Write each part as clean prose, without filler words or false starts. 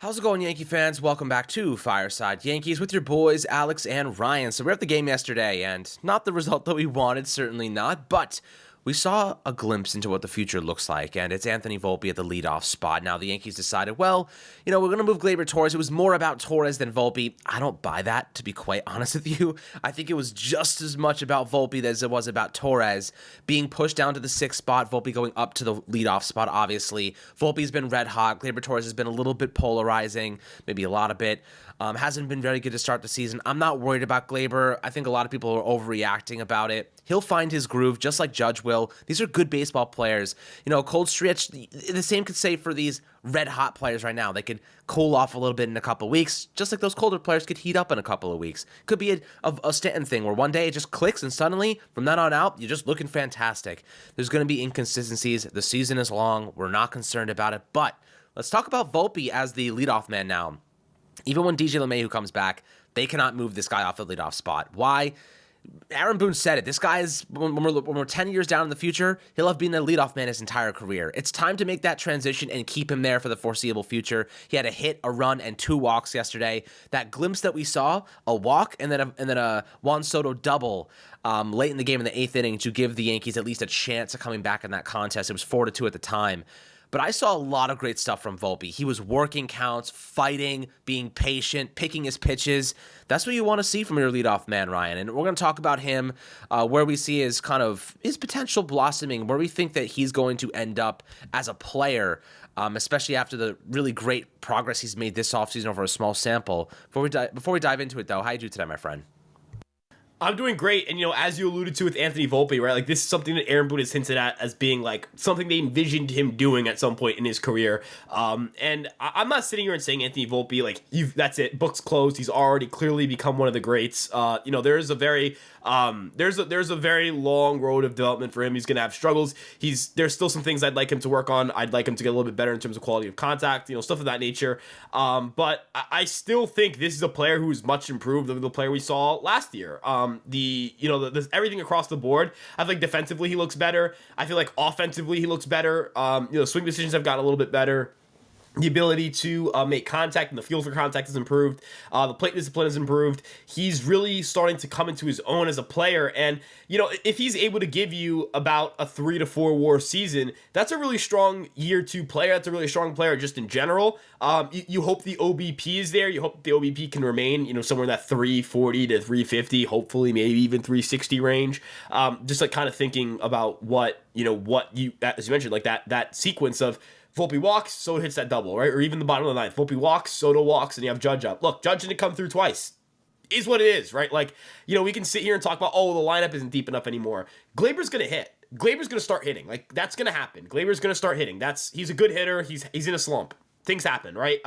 How's it going, Yankee fans? Welcome back to Fireside Yankees with your boys, Alex and Ryan. So we're at the game yesterday, and not the result that we wanted, certainly not, but we saw a glimpse into what the future looks like, and it's Anthony Volpe at the leadoff spot. Now, the Yankees decided, well, we're going to move Gleyber Torres. It was more about Torres than Volpe. I don't buy that, to be quite honest with you. I think it was just as much about Volpe as it was about Torres being pushed down to the sixth spot, Volpe going up to the leadoff spot, obviously. Volpe's been red hot. Gleyber Torres has been a little bit polarizing, maybe a lot of bit. Hasn't been very good to start the season. I'm not worried about Gleyber. I think a lot of people are overreacting about it. He'll find his groove, just like Judge will. These are good baseball players. Cold stretch, the same could say for these red-hot players right now. They could cool off a little bit in a couple of weeks, just like those colder players could heat up in a couple of weeks. Could be a Stanton thing where one day it just clicks and suddenly, from then on out, you're just looking fantastic. There's going to be inconsistencies. The season is long. We're not concerned about it. But let's talk about Volpe as the leadoff man now. Even when DJ LeMahieu comes back, they cannot move this guy off the leadoff spot. Why? Aaron Boone said it. This guy is, when we're 10 years down in the future, he'll have been a leadoff man his entire career. It's time to make that transition and keep him there for the foreseeable future. He had a hit, a run, and 2 walks yesterday. That glimpse that we saw, a walk and then a Juan Soto double late in the game in the 8th inning to give the Yankees at least a chance of coming back in that contest. It was 4-2 at the time. But I saw a lot of great stuff from Volpe. He was working counts, fighting, being patient, picking his pitches. That's what you want to see from your leadoff man, Ryan. And we're going to talk about him, where we see his potential blossoming, where we think that he's going to end up as a player, especially after the really great progress he's made this offseason over a small sample. Before we dive into it, though, how you do today, my friend? I'm doing great, and as you alluded to with Anthony Volpe, right? Like, this is something that Aaron Boone has hinted at as being like something they envisioned him doing at some point in his career. And I'm not sitting here and saying Anthony Volpe, like, that's it, book's closed. He's already clearly become one of the greats. There's a very long road of development for him. He's gonna have struggles. There's still some things I'd like him to work on. I'd like him to get a little bit better in terms of quality of contact, stuff of that nature. But I still think this is a player who is much improved over the player we saw last year. Everything across the board. I feel like defensively he looks better. I feel like offensively he looks better. Swing decisions have gotten a little bit better. The ability to make contact and the feel for contact has improved. The plate discipline has improved. He's really starting to come into his own as a player. And, if he's able to give you about a 3 to 4 WAR season, that's a really strong year 2 player. That's a really strong player just in general. You hope the OBP is there. You hope the OBP can remain, somewhere in that 340 to 350, hopefully maybe even 360 range. Just like kind of thinking about what you, as you mentioned, like that sequence of Volpe walks, Soto hits that double, right? Or even the bottom of the ninth. Volpe walks, Soto walks, and you have Judge up. Look, Judge didn't come through twice. Is what it is, right? Like, we can sit here and talk about, the lineup isn't deep enough anymore. Gleyber's going to hit. Gleyber's going to start hitting. Like, that's going to happen. Gleyber's going to start hitting. He's a good hitter. He's in a slump. Things happen, right?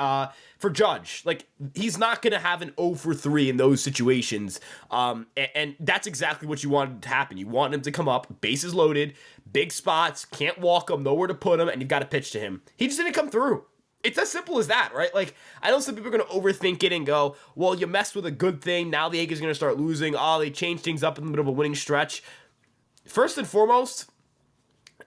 For Judge, like, he's not going to have an 0 for 3 in those situations. And that's exactly what you wanted to happen. You want him to come up, bases loaded, big spots, can't walk him, nowhere to put him, and you've got to pitch to him. He just didn't come through. It's as simple as that, right? Like, I know some people are going to overthink it and go, well, you messed with a good thing. Now the Yankees are going to start losing. They changed things up in the middle of a winning stretch. First and foremost,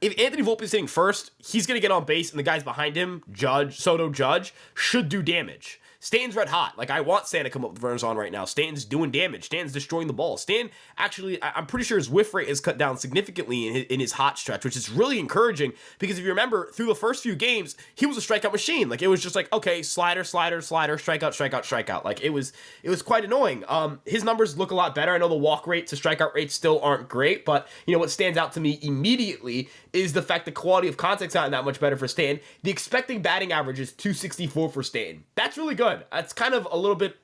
if Anthony Volpe is hitting first, he's going to get on base, and the guys behind him, Soto, Judge, should do damage. Stanton's red hot. Like, I want Stan to come up with runners on right now. Stanton's doing damage. Stanton's destroying the ball. Stan, actually, I'm pretty sure his whiff rate has cut down significantly in his hot stretch, which is really encouraging because if you remember, through the first few games, he was a strikeout machine. Like, it was just like, okay, slider, strikeout. Like, it was quite annoying. His numbers look a lot better. I know the walk rate to strikeout rate still aren't great, but, what stands out to me immediately is the fact the quality of contact's not that much better for Stanton. The expecting batting average is 264 for Stanton. That's really good. That's kind of a little bit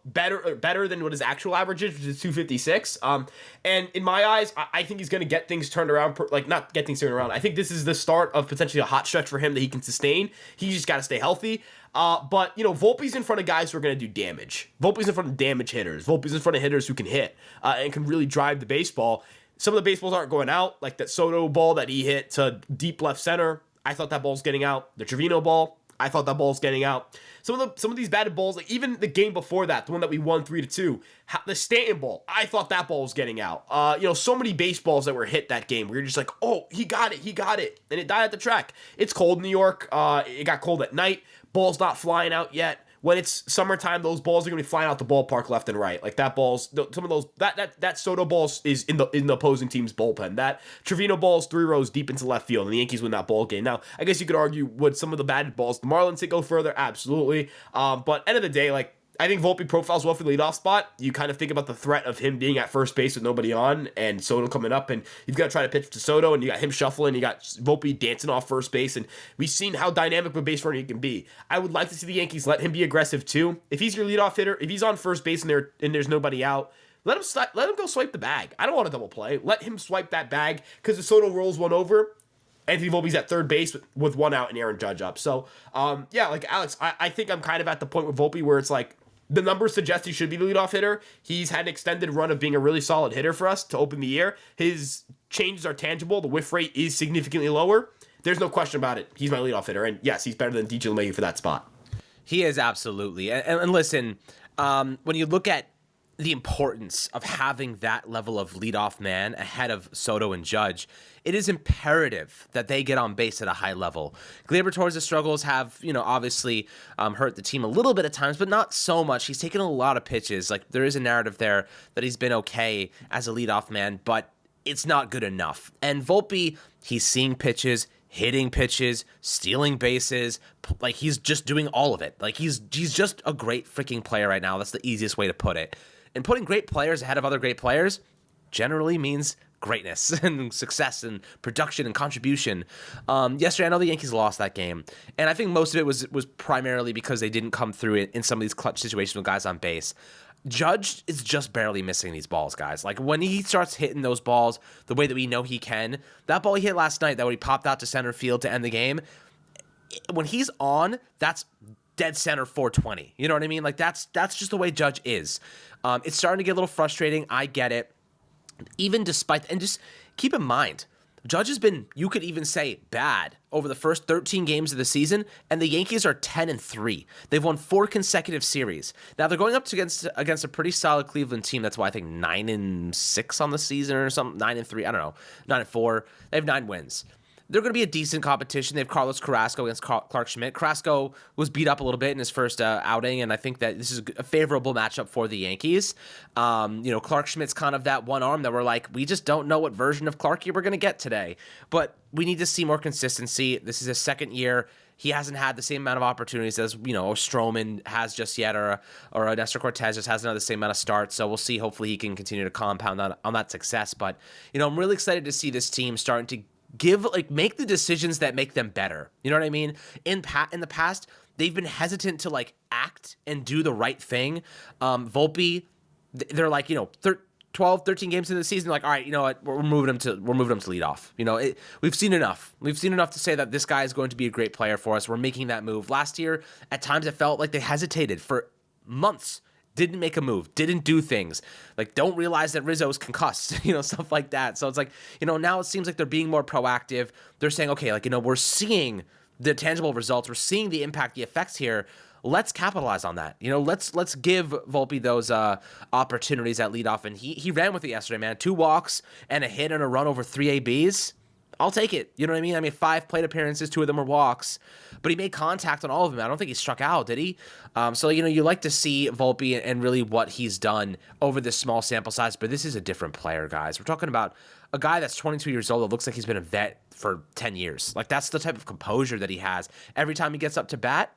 better than what his actual average is, which is 256. And in my eyes, I think he's going to get things turned around, not get things turned around. I think this is the start of potentially a hot stretch for him that he can sustain. He just got to stay healthy. But Volpe's in front of guys who are going to do damage. Volpe's in front of damage hitters. Volpe's in front of hitters who can hit and can really drive the baseball. Some of the baseballs aren't going out, like that Soto ball that he hit to deep left center. I thought that ball's getting out. The Trevino ball, I thought that ball was getting out. Some of these batted balls, like even the game before that, the one that we won 3-2, the Stanton ball, I thought that ball was getting out. So many baseballs that were hit that game. We were just like, oh, he got it, and it died at the track. It's cold in New York. It got cold at night. Ball's not flying out yet. When it's summertime, those balls are gonna be flying out the ballpark left and right. Like that ball's some of those that Soto balls is in the opposing team's bullpen. That Trevino ball's 3 rows deep into left field, and the Yankees win that ball game. Now, I guess you could argue would some of the batted balls the Marlins did go further? Absolutely. But end of the day, like I think Volpe profiles well for the leadoff spot. You kind of think about the threat of him being at first base with nobody on and Soto coming up, and you've got to try to pitch to Soto, and you got him shuffling, you got Volpe dancing off first base, and we've seen how dynamic of a base runner he can be. I would like to see the Yankees let him be aggressive too. If he's your leadoff hitter, if he's on first base and there's nobody out, let him go swipe the bag. I don't want a double play. Let him swipe that bag, because if Soto rolls one over, Anthony Volpe's at third base with one out and Aaron Judge up. So, like Alex, I think I'm kind of at the point with Volpe where it's like, the numbers suggest he should be the leadoff hitter. He's had an extended run of being a really solid hitter for us to open the year. His changes are tangible. The whiff rate is significantly lower. There's no question about it. He's my leadoff hitter. And yes, he's better than DJ LeMahieu for that spot. He is, absolutely. And listen, when you look at the importance of having that level of leadoff man ahead of Soto and Judge, it is imperative that they get on base at a high level. Gleyber Torres' struggles have, obviously hurt the team a little bit at times, but not so much. He's taken a lot of pitches. Like, there is a narrative there that he's been okay as a leadoff man, but it's not good enough. And Volpe, he's seeing pitches, hitting pitches, stealing bases. Like, he's just doing all of it. Like, he's just a great freaking player right now. That's the easiest way to put it. And putting great players ahead of other great players generally means greatness and success and production and contribution. Yesterday, I know the Yankees lost that game, and I think most of it was primarily because they didn't come through in some of these clutch situations with guys on base. Judge is just barely missing these balls, guys. Like, when he starts hitting those balls the way that we know he can, that ball he hit last night, that when he popped out to center field to end the game, when he's on, that's dead center 420. You know what I mean? Like, that's just the way Judge is. It's starting to get a little frustrating. I get it. Even despite, and just keep in mind, Judge has been, you could even say, bad over the first 13 games of the season, and the Yankees are 10-3. They've won 4 consecutive series. Now they're going up against a pretty solid Cleveland team. That's why I think 9-6 on the season or something. 9-3. I don't know. 9-4. They have 9 wins. They're going to be a decent competition. They have Carlos Carrasco against Clark Schmidt. Carrasco was beat up a little bit in his first outing, and I think that this is a favorable matchup for the Yankees. Clark Schmidt's kind of that one arm that we're like, we just don't know what version of Clarky we're going to get today. But we need to see more consistency. This is his second year. He hasn't had the same amount of opportunities as, Stroman has just yet, or Nestor Cortez just hasn't had the same amount of starts. So we'll see. Hopefully he can continue to compound on that success. But, I'm really excited to see this team starting to make the decisions that make them better. You know what I mean? In the past, they've been hesitant to act and do the right thing. Volpe, they're 12, 13 games into the season, like, all right, you know what? We're moving him to leadoff. We've seen enough. We've seen enough to say that this guy is going to be a great player for us. We're making that move. Last year, at times it felt like they hesitated for months. Didn't make a move, didn't do things, don't realize that Rizzo's concussed, stuff like that. So it's now it seems like they're being more proactive. They're saying, okay, we're seeing the tangible results. We're seeing the impact, the effects here. Let's capitalize on that. Let's give Volpe those opportunities at leadoff. And he ran with it yesterday, man. 2 walks and a hit and a run over 3 ABs. I'll take it. You know what I mean? 5 plate appearances, 2 of them were walks, but he made contact on all of them. I don't think he struck out, did he? So, you like to see Volpe and really what he's done over this small sample size, but this is a different player, guys. We're talking about a guy that's 22 years old that looks like he's been a vet for 10 years. That's the type of composure that he has. Every time he gets up to bat,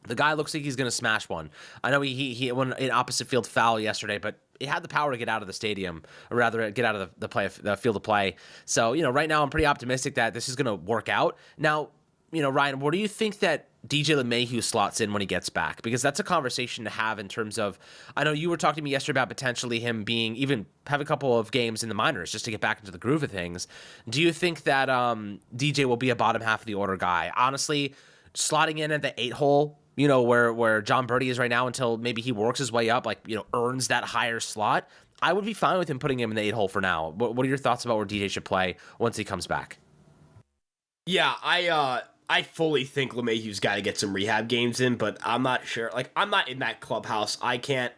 the guy looks like he's going to smash one. I know he went an opposite field foul yesterday, but it had the power to get out of the stadium, or rather get out of the field of play. So, right now I'm pretty optimistic that this is going to work out. Now, Ryan, where do you think that DJ LeMahieu slots in when he gets back? Because that's a conversation to have in terms of, I know you were talking to me yesterday about potentially him have a couple of games in the minors just to get back into the groove of things. Do you think that DJ will be a bottom half of the order guy? Honestly, slotting in at the 8 hole, where John Birdie is right now until maybe he works his way up, earns that higher slot, I would be fine with him putting him in the 8 hole for now. What are your thoughts about where DJ should play once he comes back? Yeah, I fully think LeMahieu's got to get some rehab games in, but I'm not sure. Like, I'm not in that clubhouse. I can't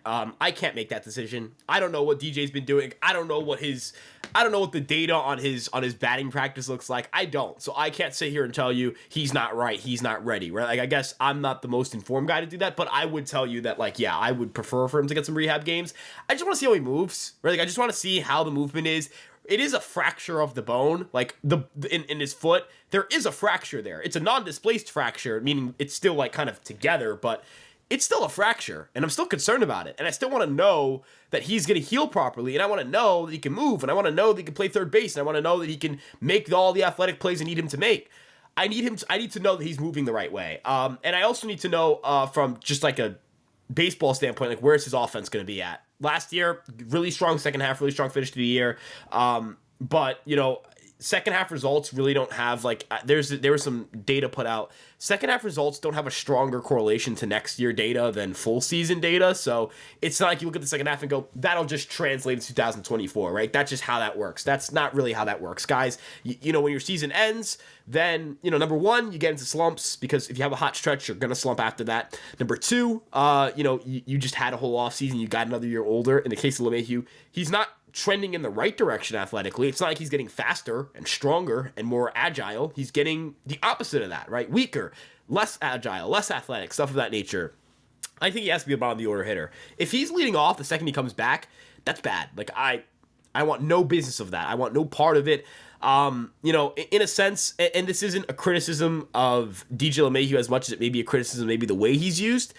make that decision. I don't know what DJ's been doing. I don't know what the data on his batting practice looks like. I don't. So I can't sit here and tell you he's not right, he's not ready, right? Like, I guess I'm not the most informed guy to do that, but I would tell you that, like, yeah, I would prefer for him to get some rehab games. I just want to see how he moves, right? Like, I just want to see how the movement is. It is a fracture of the bone, like in his foot. There is a fracture there. It's a non-displaced fracture, meaning it's still like kind of together, but it's still a fracture, and I'm still concerned about it. And I still want to know that he's going to heal properly, and I want to know that he can move, and I want to know that he can play third base, and I want to know that he can make all the athletic plays I need him to make. I need to know that he's moving the right way. And I also need to know from just like a baseball standpoint, like, where's his offense going to be at? Last year, really strong second half, really strong finish to the year. But, you know, second half results really don't have, like, there was some data put out. Second half results don't have a stronger correlation to next year data than full season data. So it's not like you look at the second half and go, that'll just translate to 2024, right? That's just how that works. That's not really how that works, guys. You know, when your season ends, then, you know, number one, you get into slumps, because if you have a hot stretch, you're going to slump after that. Number two, you know, you just had a whole offseason. You got another year older. In the case of LeMahieu, he's not trending in the right direction athletically. It's not like he's getting faster and stronger and more agile. He's getting the opposite of that, right? Weaker, less agile, less athletic, stuff of that nature. I think he has to be a bottom of the order hitter. If he's leading off the second he comes back, that's bad. Like, I want no business of that. I want no part of it. You know, in a sense, and this isn't a criticism of DJ LeMahieu as much as it may be a criticism, maybe the way he's used.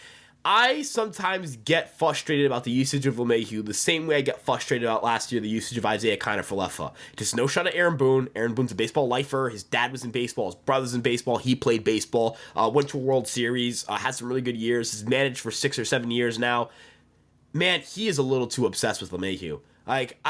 I sometimes get frustrated about the usage of LeMahieu the same way I get frustrated about last year the usage of Isaiah Kiner-Falefa. Just no shot at Aaron Boone. Aaron Boone's a baseball lifer. His dad was in baseball. His brother's in baseball. He played baseball. Went to a World Series. Had some really good years. Has managed for 6 or 7 years now. Man, he is a little too obsessed with LeMahieu. Like,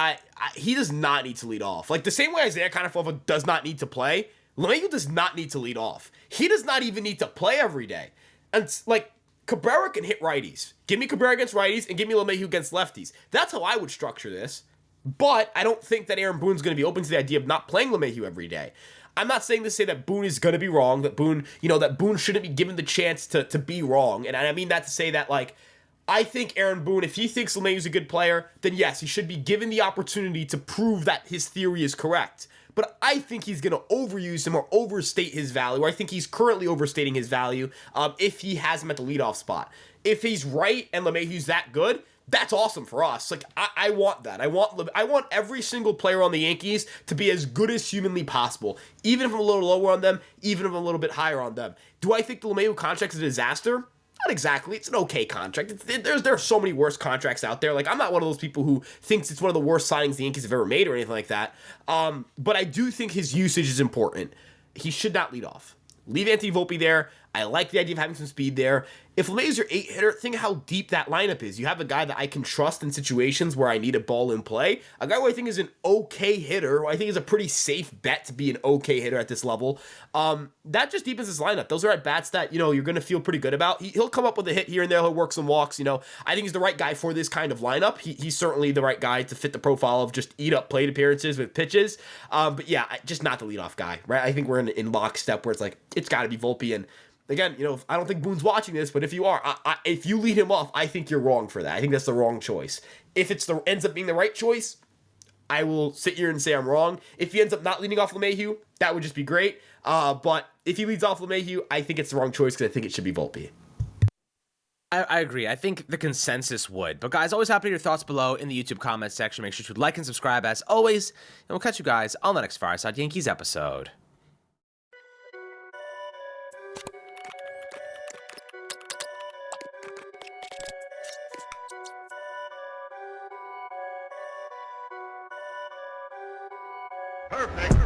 he does not need to lead off. Like, the same way Isaiah Kiner-Falefa does not need to play, LeMahieu does not need to lead off. He does not even need to play every day. And, like, Cabrera can hit righties. Give me Cabrera against righties and give me LeMahieu against lefties. That's how I would structure this. But I don't think that Aaron Boone's going to be open to the idea of not playing LeMahieu every day. I'm not saying to say that Boone is going to be wrong, that Boone, you know, that Boone shouldn't be given the chance to be wrong. And I mean that to say that, like, I think Aaron Boone, if he thinks LeMahieu's a good player, then yes, he should be given the opportunity to prove that his theory is correct. But I think he's going to overuse him or overstate his value. I think he's currently overstating his value if he has him at the leadoff spot. If he's right and LeMahieu's that good, that's awesome for us. Like, I want that. I want every single player on the Yankees to be as good as humanly possible, even if I'm a little lower on them, even if I'm a little bit higher on them. Do I think the LeMahieu contract is a disaster? Not exactly. It's an okay contract. There are so many worse contracts out there. Like, I'm not one of those people who thinks it's one of the worst signings the Yankees have ever made or anything like that. But I do think his usage is important. He should not lead off. Leave Anthony Volpe there. I like the idea of having some speed there. If LeMahieu's your 8-hitter, think of how deep that lineup is. You have a guy that I can trust in situations where I need a ball in play. A guy who I think is an okay hitter, who I think is a pretty safe bet to be an okay hitter at this level. That just deepens his lineup. Those are at-bats that, you know, you're going to feel pretty good about. He'll come up with a hit here and there. He'll work some walks, you know. I think he's the right guy for this kind of lineup. He's certainly the right guy to fit the profile of just eat up plate appearances with pitches. But yeah, just not the leadoff guy, right? I think we're in lockstep where it's like, it's got to be Volpe. And again, you know, I don't think Boone's watching this, but if you are, if you lead him off, I think you're wrong for that. I think that's the wrong choice. If it's ends up being the right choice, I will sit here and say I'm wrong. If he ends up not leading off LeMahieu, that would just be great. But if he leads off LeMahieu, I think it's the wrong choice because I think it should be Volpe. I agree. I think the consensus would. But guys, always happy to hear your thoughts below in the YouTube comments section. Make sure to like and subscribe as always. And we'll catch you guys on the next Fireside Yankees episode. Perfect.